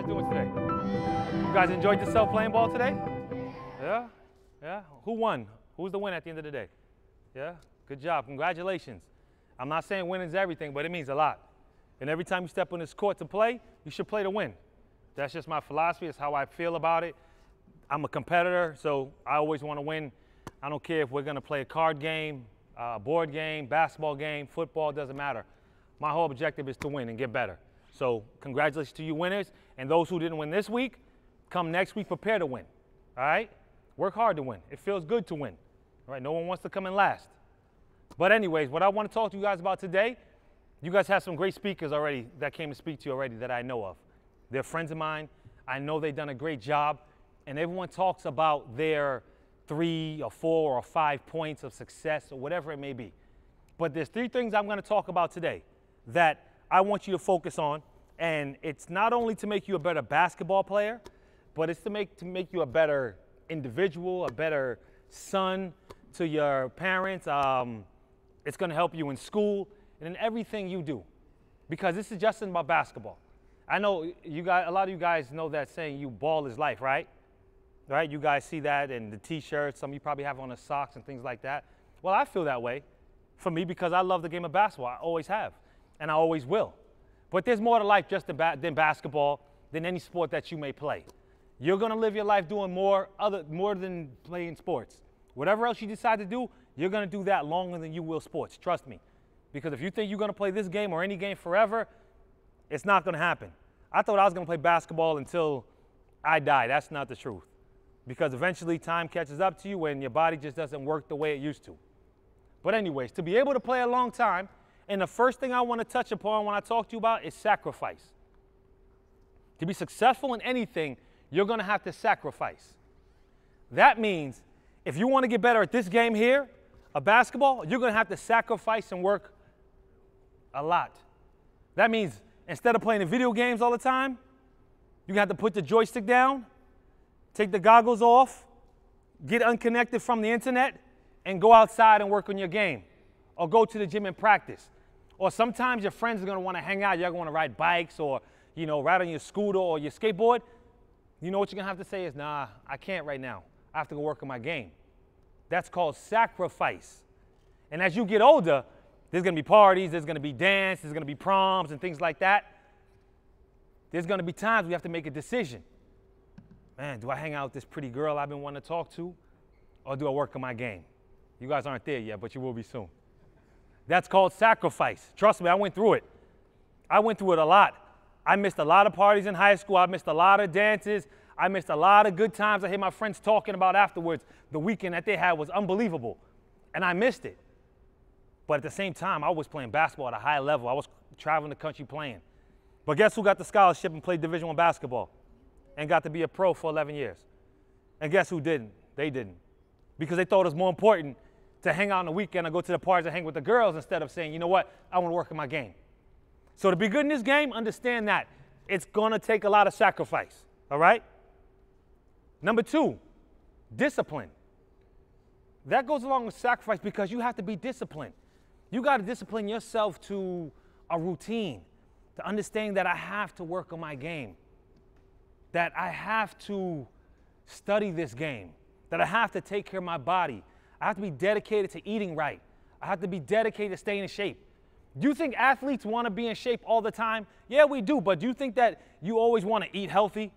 guys doing today? You guys enjoyed yourself playing ball today? Yeah? Yeah? Who won? Who's the winner at the end of the day? Yeah? Good job. Congratulations. I'm not saying winning's everything, but it means a lot. And every time you step on this court to play, you should play to win. That's just my philosophy. It's how I feel about it. I'm a competitor, so I always want to win. I don't care if we're going to play a card game, a board game, basketball game, football, doesn't matter. My whole objective is to win and get better. So congratulations to you winners. And those who didn't win this week, come next week, prepare to win. All right? Work hard to win. It feels good to win. All right? No one wants to come in last. But anyways, what I want to talk to you guys about today, you guys have some great speakers already that came to speak to you already that I know of. They're friends of mine. I know they've done a great job. And everyone talks about their 3 or 4 or 5 points of success or whatever it may be. But there's 3 things I'm going to talk about today that I want you to focus on. And it's not only to make you a better basketball player, but it's to make you a better individual, a better son to your parents. It's going to help you in school and in everything you do, because this is just about basketball. I know you guys, a lot of you guys know that saying, "You ball is life," right? Right? You guys see that in the T-shirts. Some of you probably have on the socks and things like that. Well, I feel that way for me because I love the game of basketball. I always have, and I always will. But there's more to life just than basketball, than any sport that you may play. You're going to live your life doing more than playing sports. Whatever else you decide to do, you're going to do that longer than you will sports. Trust me. Because if you think you're going to play this game or any game forever, it's not going to happen. I thought I was going to play basketball until I die. That's not the truth. Because eventually time catches up to you and your body just doesn't work the way it used to. But anyways, to be able to play a long time, and the first thing I want to touch upon when I talk to you about is sacrifice. To be successful in anything, you're going to have to sacrifice. That means if you want to get better at this game here, a basketball, you're going to have to sacrifice and work a lot. That means instead of playing the video games all the time, you have to put the joystick down, take the goggles off, get unconnected from the internet, and go outside and work on your game. Or go to the gym and practice. Or sometimes your friends are going to want to hang out. You're going to ride bikes or, ride on your scooter or your skateboard. You know what you're going to have to say is, nah, I can't right now. I have to go work on my game. That's called sacrifice. And as you get older, there's going to be parties, there's going to be dance, there's going to be proms and things like that. There's going to be times we have to make a decision. Man, do I hang out with this pretty girl I've been wanting to talk to, or do I work on my game? You guys aren't there yet, but you will be soon. That's called sacrifice. Trust me, I went through it. I went through it a lot. I missed a lot of parties in high school. I missed a lot of dances. I missed a lot of good times I hear my friends talking about afterwards. The weekend that they had was unbelievable, and I missed it. But at the same time, I was playing basketball at a high level. I was traveling the country playing. But guess who got the scholarship and played Division I basketball and got to be a pro for 11 years? And guess who didn't? They didn't. Because they thought it was more important to hang out on the weekend and go to the parties and hang with the girls instead of saying, you know what, I want to work on my game. So to be good in this game, understand that it's going to take a lot of sacrifice, all right? Number 2, discipline. That goes along with sacrifice because you have to be disciplined. You got to discipline yourself to a routine, to understand that I have to work on my game, that I have to study this game, that I have to take care of my body. I have to be dedicated to eating right. I have to be dedicated to staying in shape. Do you think athletes want to be in shape all the time? Yeah, we do, but do you think that you always want to eat healthy?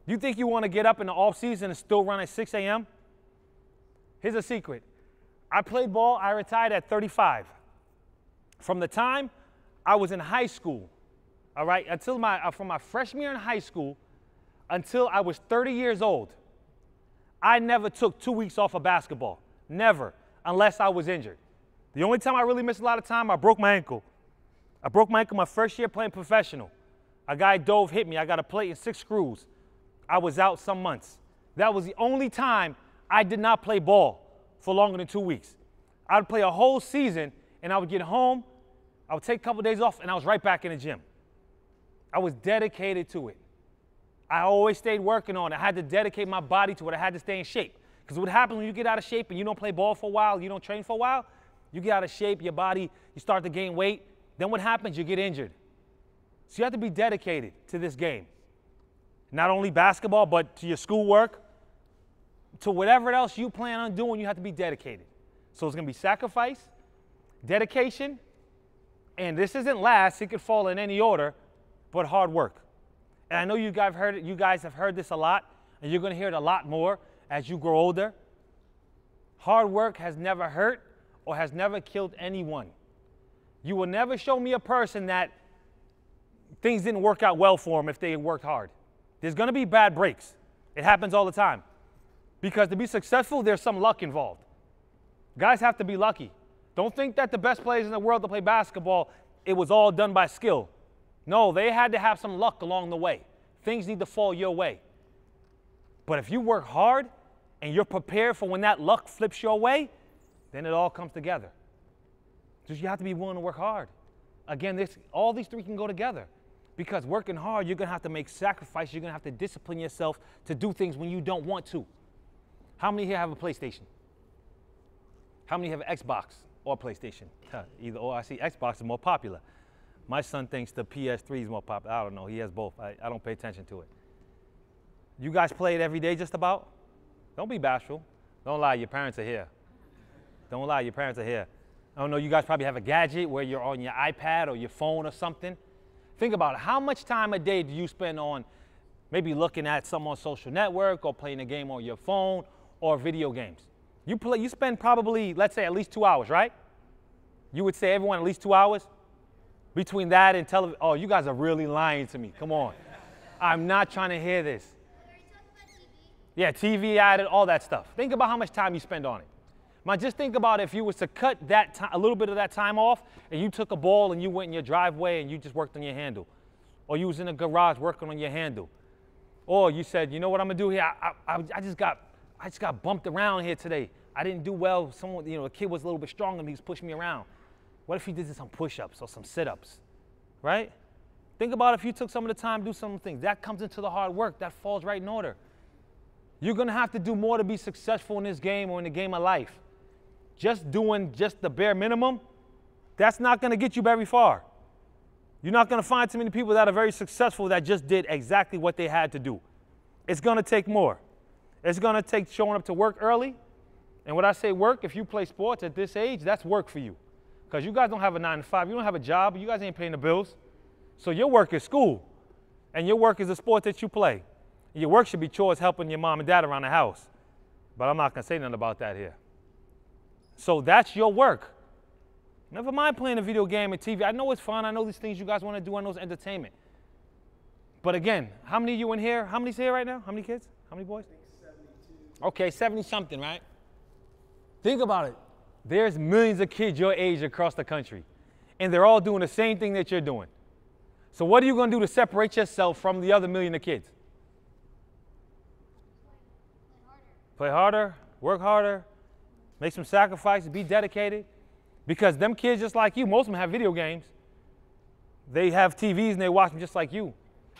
Do you think you want to get up in the off season and still run at 6 a.m.? Here's a secret. I played ball, I retired at 35. From the time I was in high school, all right, from my freshman year in high school until I was 30 years old, I never took 2 weeks off of basketball. Never, unless I was injured. The only time I really missed a lot of time, I broke my ankle. I broke my ankle my first year playing professional. A guy hit me. I got a plate and 6 screws. I was out some months. That was the only time I did not play ball for longer than 2 weeks. I would play a whole season, and I would get home, I would take a couple of days off, and I was right back in the gym. I was dedicated to it. I always stayed working on it. I had to dedicate my body to it. I had to stay in shape. Because what happens when you get out of shape and you don't play ball for a while, you don't train for a while, you get out of shape, your body, you start to gain weight. Then what happens? You get injured. So you have to be dedicated to this game. Not only basketball, but to your schoolwork, to whatever else you plan on doing, you have to be dedicated. So it's going to be sacrifice, dedication, and this isn't last. It could fall in any order, but hard work. And I know you guys have heard this a lot, and you're going to hear it a lot more as you grow older. Hard work has never hurt or has never killed anyone. You will never show me a person that things didn't work out well for them if they worked hard. There's going to be bad breaks. It happens all the time. Because to be successful, there's some luck involved. Guys have to be lucky. Don't think that the best players in the world to play basketball, it was all done by skill. No, they had to have some luck along the way. Things need to fall your way. But if you work hard and you're prepared for when that luck flips your way, then it all comes together. Just you have to be willing to work hard. Again, all these three can go together. Because working hard, you're going to have to make sacrifices. You're going to have to discipline yourself to do things when you don't want to. How many here have a PlayStation? How many have an Xbox or PlayStation? Either or. I see Xbox is more popular. My son thinks the PS3 is more popular. I don't know. He has both. I don't pay attention to it. You guys play it every day just about? Don't be bashful. Don't lie. Your parents are here. Don't lie. Your parents are here. I don't know. You guys probably have a gadget where you're on your iPad or your phone or something. Think about it. How much time a day do you spend on maybe looking at some on social network or playing a game on your phone or video games? You spend probably, let's say, at least 2 hours, right? You would say everyone at least 2 hours? Between that and television. Oh, you guys are really lying to me. Come on. I'm not trying to hear this. Yeah, TV added, all that stuff. Think about how much time you spend on it. Just think about if you was to cut a little bit of that time off and you took a ball and you went in your driveway and you just worked on your handle. Or you was in a garage working on your handle. Or you said, you know what I'm going to do here? I just got bumped around here today. I didn't do well. Someone, a kid was a little bit stronger than me. He was pushing me around. What if he did some push-ups or some sit-ups, right? Think about if you took some of the time to do some things. That comes into the hard work. That falls right in order. You're going to have to do more to be successful in this game or in the game of life. Just doing the bare minimum, that's not going to get you very far. You're not going to find too many people that are very successful that just did exactly what they had to do. It's going to take more. It's going to take showing up to work early. And when I say work, if you play sports at this age, that's work for you. Because you guys don't have a 9 to 5. You don't have a job. You guys ain't paying the bills. So your work is school. And your work is the sport that you play. Your work should be chores helping your mom and dad around the house. But I'm not going to say nothing about that here. So that's your work. Never mind playing a video game and TV. I know it's fun. I know these things you guys want to do. I know it's entertainment. But again, how many of you in here? How many's here right now? How many kids? How many boys? I think 72. Okay, 70-something, right? Think about it. There's millions of kids your age across the country. And they're all doing the same thing that you're doing. So what are you going to do to separate yourself from the other million of kids? Play harder, work harder, make some sacrifices, be dedicated. Because them kids just like you, most of them have video games. They have TVs and they watch them just like you.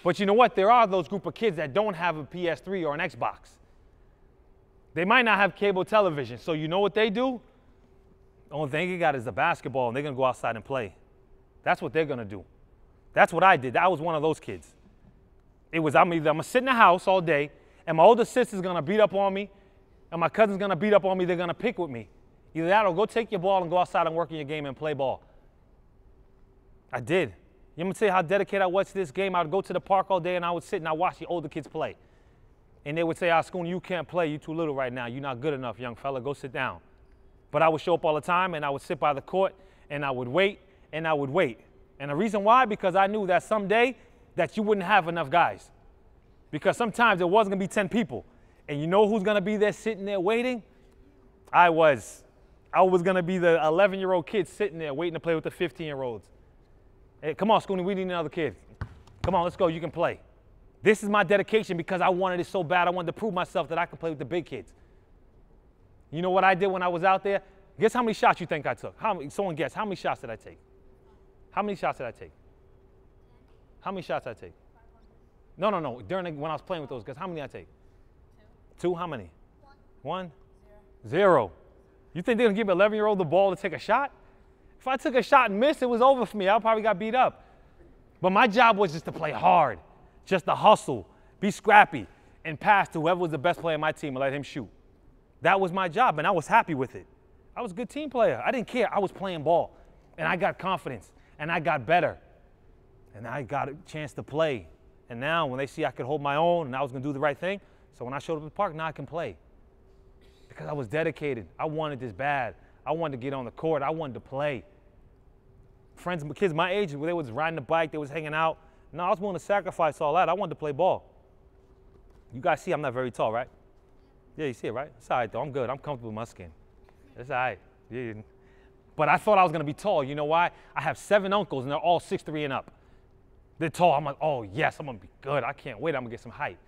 But you know what? There are those group of kids that don't have a PS3 or an Xbox. They might not have cable television. So you know what they do? The only thing they got is the basketball and they're going to go outside and play. That's what they're going to do. That's what I did. I was one of those kids. I'm going to sit in the house all day and my older sister's going to beat up on me and my cousin's going to beat up on me. They're going to pick with me. Either that or go take your ball and go outside and work in your game and play ball. I did. You want me to tell you how dedicated I was to this game? I would go to the park all day and I would sit and I would watch the older kids play. And they would say, Scoonie, you can't play. You're too little right now. You're not good enough, young fella. Go sit down. But I would show up all the time and I would sit by the court and I would wait and I would wait. And the reason why, because I knew that someday that you wouldn't have enough guys. Because sometimes there wasn't going to be 10 people. And you know who's going to be there sitting there waiting? I was going to be the 11-year-old kid sitting there waiting to play with the 15-year-olds. Hey, come on, Scoonie, we need another kid. Come on, let's go, you can play. This is my dedication because I wanted it so bad. I wanted to prove myself that I could play with the big kids. You know what I did when I was out there? Guess how many shots you think I took? Someone guess, how many shots did I take? How many shots did I take? How many shots did I take? No. When I was playing with those guys, how many did I take? Two. How many? One? Zero. You think they're going to give an 11-year-old the ball to take a shot? If I took a shot and missed, it was over for me. I probably got beat up. But my job was just to play hard, just to hustle, be scrappy, and pass to whoever was the best player on my team and let him shoot. That was my job, and I was happy with it. I was a good team player. I didn't care. I was playing ball, and I got confidence, and I got better, and I got a chance to play. And now when they see I could hold my own and I was going to do the right thing, so when I showed up at the park, now I can play because I was dedicated. I wanted this bad. I wanted to get on the court. I wanted to play. Friends, kids my age, they was riding the bike, they was hanging out. No, I was willing to sacrifice all that. I wanted to play ball. You guys see I'm not very tall, right? Yeah, you see it, right? It's all right, though. I'm good. I'm comfortable with my skin. It's all right. Yeah. But I thought I was going to be tall. You know why? I have 7 uncles, and they're all 6'3" and up. They're tall. I'm like, oh, yes, I'm going to be good. I can't wait. I'm going to get some height.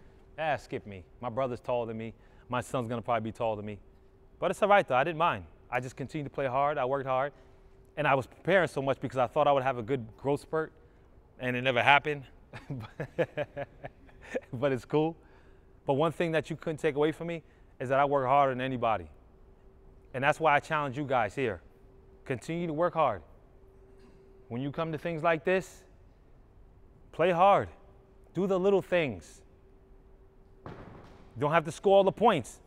Skip me. My brother's taller than me. My son's going to probably be taller than me. But it's all right, though. I didn't mind. I just continued to play hard. I worked hard. And I was preparing so much because I thought I would have a good growth spurt, and it never happened. But it's cool. But one thing that you couldn't take away from me is that I work harder than anybody. And that's why I challenge you guys here. Continue to work hard. When you come to things like this, play hard. Do the little things. You don't have to score all the points.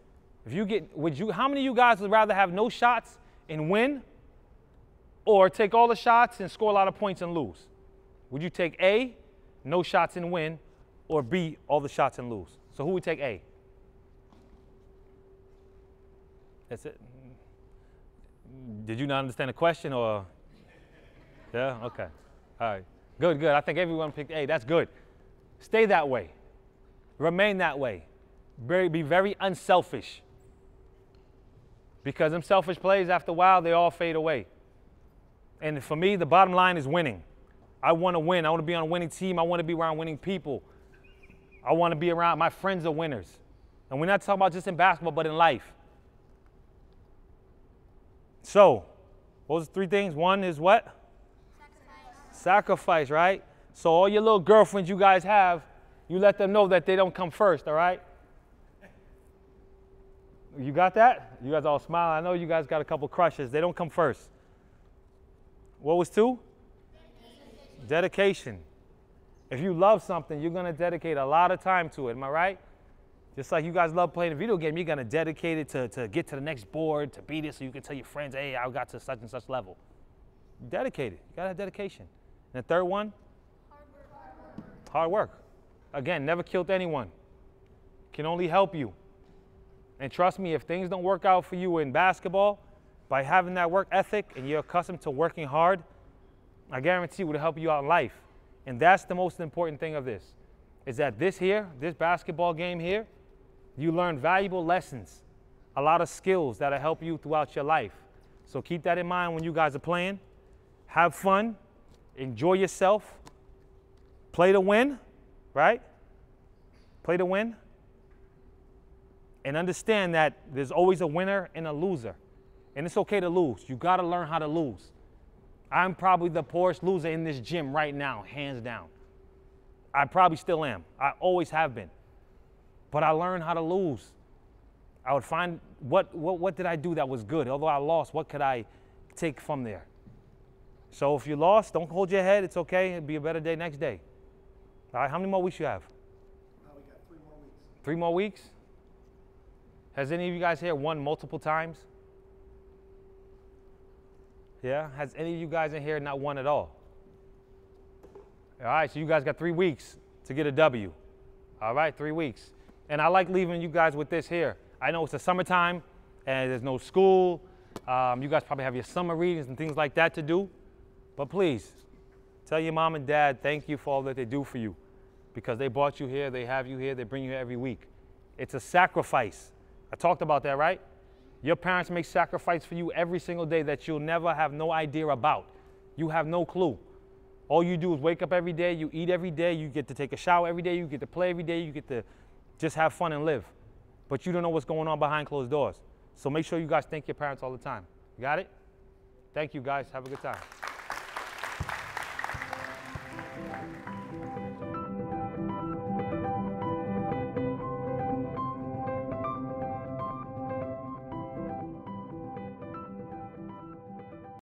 If you get, how many of you guys would rather have no shots and win, or take all the shots and score a lot of points and lose? Would you take A, no shots and win, or B, all the shots and lose? So who would take A? That's it. Did you not understand the question, or? Yeah, okay. All right. Good, good. I think everyone picked A. That's good. Stay that way. Remain that way. Be very unselfish. Because them selfish plays, after a while, they all fade away. And for me, the bottom line is winning. I want to win. I want to be on a winning team. I want to be around winning people. I want to be around, my friends are winners. And we're not talking about just in basketball, but in life. So, what was the 3 things? One is what? Sacrifice, right? So all your little girlfriends you guys have, you let them know that they don't come first, all right? You got that? You guys all smile. I know you guys got a couple crushes. They don't come first. What was 2? Dedication. If you love something, you're going to dedicate a lot of time to it. Am I right? Just like you guys love playing a video game, you're going to dedicate it to get to the next board, to beat it so you can tell your friends, hey, I got to such and such level. Dedicated. You got to have dedication. And the 3rd one? Hard work. Hard work. Again, never killed anyone. Can only help you. And trust me, if things don't work out for you in basketball, by having that work ethic and you're accustomed to working hard, I guarantee it will help you out in life. And that's the most important thing of this, is that this basketball game here, you learn valuable lessons, a lot of skills that'll help you throughout your life. So keep that in mind when you guys are playing. Have fun, enjoy yourself, play to win, right? Play to win. And understand that there's always a winner and a loser. And it's okay to lose. You got to learn how to lose. I'm probably the poorest loser in this gym right now, hands down. I probably still am. I always have been. But I learned how to lose. I would find what did I do that was good? Although I lost, what could I take from there? So if you lost, don't hold your head. It's okay. It'll be a better day next day. All right, how many more weeks you have? We got 3 more weeks. 3 more weeks? Has any of you guys here won multiple times? Yeah? Has any of you guys in here not won at all? All right, so you guys got 3 weeks to get a W. All right, 3 weeks. And I like leaving you guys with this here. I know it's the summertime and there's no school. You guys probably have your summer readings and things like that to do. But please, tell your mom and dad thank you for all that they do for you, because they brought you here, they have you here, they bring you here every week. It's a sacrifice. I talked about that, right? Your parents make sacrifice for you every single day that you'll never have no idea about. You have no clue. All you do is wake up every day, you eat every day, you get to take a shower every day, you get to play every day, you get to just have fun and live. But you don't know what's going on behind closed doors. So make sure you guys thank your parents all the time. You got it? Thank you, guys. Have a good time.